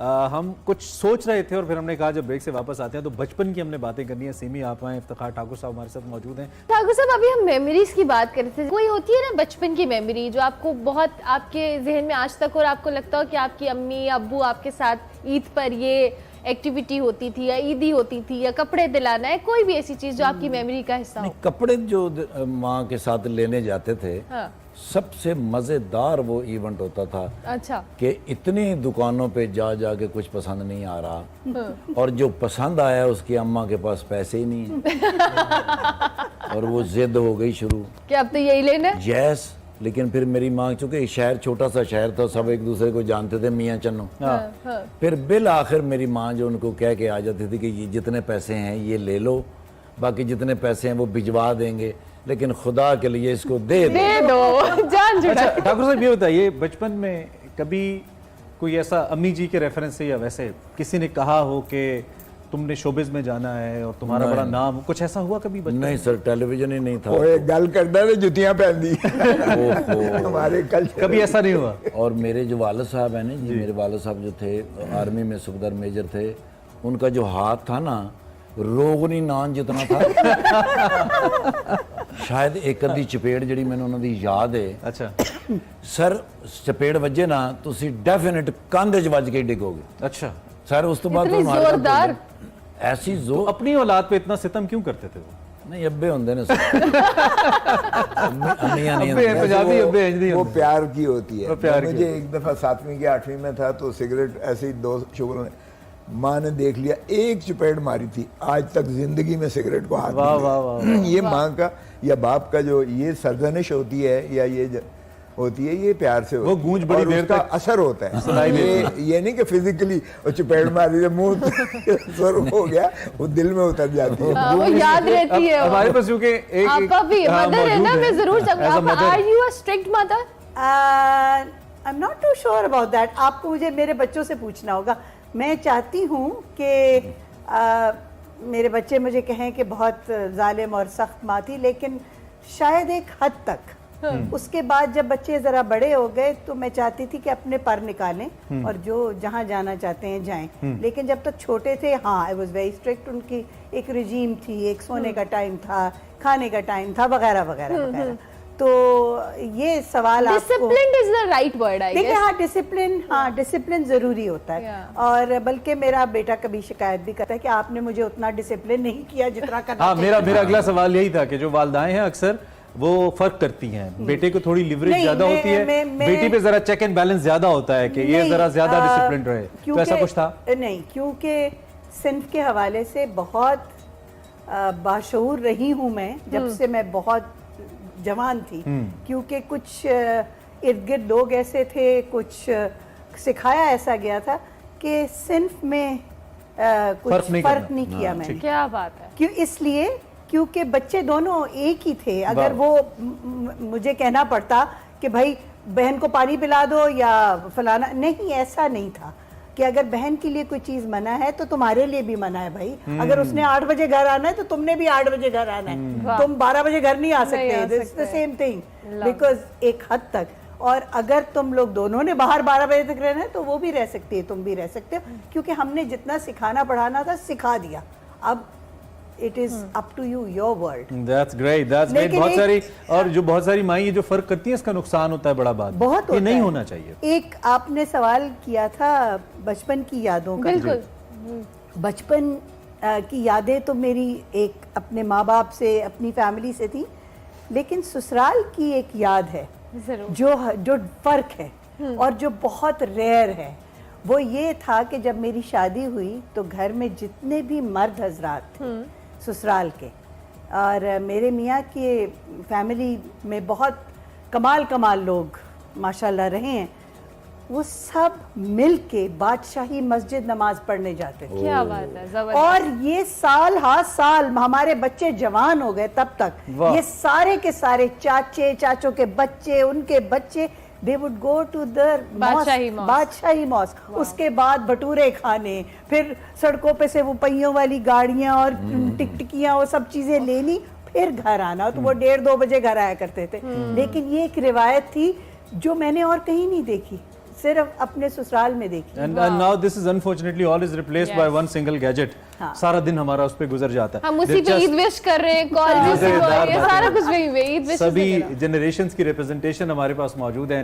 हम कुछ सोच रहे थे और फिर हमने कहा जब ब्रेक से वापस आते हैं तो बचपन की हमने बातें करनी है। सीमी आप हैं, इफ्तिखार ठाकुर साहब हमारे साथ मौजूद हैं। ठाकुर साहब, अभी हम मेमोरीज की बात कर रहे थे। कोई होती है ना बचपन की मेमोरी जो आपको बहुत आपके जहन में आज तक, और आपको लगता हो कि आपकी अम्मी अब्बू आपके साथ ईद पर ये एक्टिविटी होती थी या ईदी होती थी या कपड़े दिलाना है, कोई भी ऐसी चीज जो आपकी मेमोरी का हिस्सा हो? कपड़े जो माँ के साथ लेने जाते थे, हाँ। सबसे मजेदार वो इवेंट होता था। अच्छा। कि इतनी दुकानों पे जा जा के कुछ पसंद नहीं आ रहा और जो पसंद आया उसकी अम्मा के पास पैसे ही नहीं है और वो जिद हो गई शुरू कि अब तो यही लेना है। यस, लेकिन फिर मेरी माँ, चूंकि शहर छोटा सा शहर था, सब एक दूसरे को जानते थे, मियाँ चन्नू। फिर बिल आखिर मेरी माँ जो उनको कह के आ जाती थी कि ये जितने पैसे हैं ये ले लो, बाकी जितने पैसे हैं वो भिजवा देंगे, लेकिन खुदा के लिए इसको दे दो जान जुड़ा। अच्छा ठाकुर साहब, ये बताइए बचपन में कभी कोई ऐसा अम्मी जी के रेफरेंस से या वैसे किसी ने कहा हो कि तुमने शोबिज में जाना है और तुम्हारा बड़ा नाम, कुछ ऐसा हुआ कभी बचपन? नहीं सर, टेलीविजन ही नहीं था। ओए गल करता है, जुतियां पहन दी हमारे कल्चर। कभी ऐसा नहीं हुआ? और मेरे जो वालिद साहब हैं ना जी, मेरे वालिद साहब जो थे आर्मी में सूबेदार मेजर थे, उनका जो हाथ था ना, रोगनी नान जितना था। शायद एक अद्धी चपेड़ जिहड़ी मैनूं उन्हां दी याद है। अच्छा सर, चपेड़ वजे ना तुसी डेफिनेट कंध च वज के डिगोगे। अच्छा सर उस तो बाद इतनी जोरदार? ऐसी तो जोर। अपनी औलाद पे इतना सितम क्यों करते थे वो? नहीं, अब्बे होंदे ने अम्मियां नहीं अब्बे होंदियां। पंजाबी अब्बे इंज नहीं वो होंदे। प्यार की होती है। वो प्यार की मुझे एक दफा 7वीं की 8वीं में था तो सिगरेट ऐसे ही दो शुगर ने, माँ ने देख लिया, एक चपेट मारी थी, आज तक जिंदगी में सिगरेट को हाथ वाह नहीं वाह लगाया। वाह। ये माँ का या बाप का जो ये सरजनिश होती है या ये होती है, ये प्यार से होती वो गूंज बड़ी और देर उसका तक असर होता है। सुनाई देती ये नहीं कि फिजिकली चपेट मारी मुंह सुर हो गया, वो दिल में उतर जाती है। वो याद रहती है। हमारे पास क्योंकि एक आपका भी मदर है ना, मैं जरूर चाहूंगा। Are you a strict mother? I am not too sure about that. आपको मुझे मेरे बच्चों से पूछना होगा। मैं चाहती हूँ कि मेरे बच्चे मुझे कहें कि बहुत जालिम और सख्त माँ थी, लेकिन शायद एक हद तक। उसके बाद जब बच्चे ज़रा बड़े हो गए तो मैं चाहती थी कि अपने पर निकालें और जो जहाँ जाना चाहते हैं जाएं। लेकिन जब तक छोटे थे, हाँ, आई वाज वेरी स्ट्रिक्ट। उनकी एक रिजीम थी, एक सोने का टाइम था, खाने का टाइम था, वगैरह वगैरह वगैरह। तो ये सवाल discipline is the right word, I देखिए। गेस। हाँ, डिसिप्लिन जरूरी होता है। और बल्कि मेरा बेटा कभी शिकायत भी करता है कि आपने मुझे उतना डिसिप्लिन नहीं किया जितना करना हाँ, चाहिए। मेरा अगला सवाल यही था कि जो वालिदाएं हैं अक्सर वो फर्क करती हैं, बेटे को थोड़ी लिवरेज ज्यादा होती है, बेटी पे जरा चेक एंड बैलेंस ज्यादा होता है कि ये जरा ज्यादा डिसिप्लिन रहे, तो ऐसा कुछ था? नहीं, क्योंकि सिंफ के हवाले से बहुत बाशऊर रही हूँ मैं जब से मैं बहुत जवान थी। क्योंकि कुछ इर्द गिर्द लोग ऐसे थे, कुछ सिखाया ऐसा गया था कि सिंफ में कुछ फर्क नहीं किया मैंने। क्या बात है। क्यों? इसलिए क्योंकि बच्चे दोनों एक ही थे। अगर वो मुझे कहना पड़ता कि भाई बहन को पानी पिला दो या फलाना, नहीं, ऐसा नहीं था कि अगर बहन के लिए कोई चीज मना है तो तुम्हारे लिए भी मना है भाई। अगर उसने 8 बजे घर आना है तो तुमने भी 8 बजे घर आना है। तुम 12 बजे घर नहीं आ सकते। It's the same thing, because एक हद तक। और अगर तुम लोग दोनों ने बाहर 12 बजे तक रहना है तो वो भी रह सकती है, तुम भी रह सकते हो, क्योंकि हमने जितना सिखाना पढ़ाना था सिखा दिया। अब it is up to you, your world. That's great, that's great. बहुत सारी और जो बहुत सारी माँ ये जो फर्क करती है, इसका नुकसान होता है बड़ा बात। बहुत ये नहीं है। होना चाहिए। एक आपने सवाल किया था बचपन की यादों का। बिल्कुल। बचपन की यादें तो मेरी एक अपने माँ बाप से, अपनी फैमिली से थी, लेकिन ससुराल की एक याद है जो फर्क है और जो बहुत रेयर है। वो ये था कि जब मेरी शादी हुई तो घर में जितने भी मर्द हजरात थे ससुराल के, और मेरे मियाँ के फैमिली में बहुत कमाल लोग माशाल्लाह रहे हैं, वो सब मिल के बादशाही मस्जिद नमाज पढ़ने जाते थे। क्या बात है, जबरदस्त। और ये साल हाँ साल हमारे बच्चे जवान हो गए तब तक, ये सारे के सारे चाचे, चाचों के बच्चे, उनके बच्चे, they would go to the Badshahi mosque. उसके बाद भटूरे खाने, फिर सड़कों पे से वो पहियों वाली गाड़ियां और टिकटिकियां, वो सब चीजें लेनी, फिर घर आना। तो वो 1:30-2 बजे घर आया करते थे। लेकिन ये एक रिवायत थी जो मैंने और कहीं नहीं देखी। सिर्फ अपने ससुराल में देखी। And now this is unfortunately all is replaced by one single gadget. सारा दिन हमारा उस पे गुजर जाता है। हम उसी पे ईद विश कर रहे हैं, कॉल भी मजेदार सारा बात कुछ वही पे ईद विश सभी जनरेशंस की रिप्रेजेंटेशन हमारे पास मौजूद है।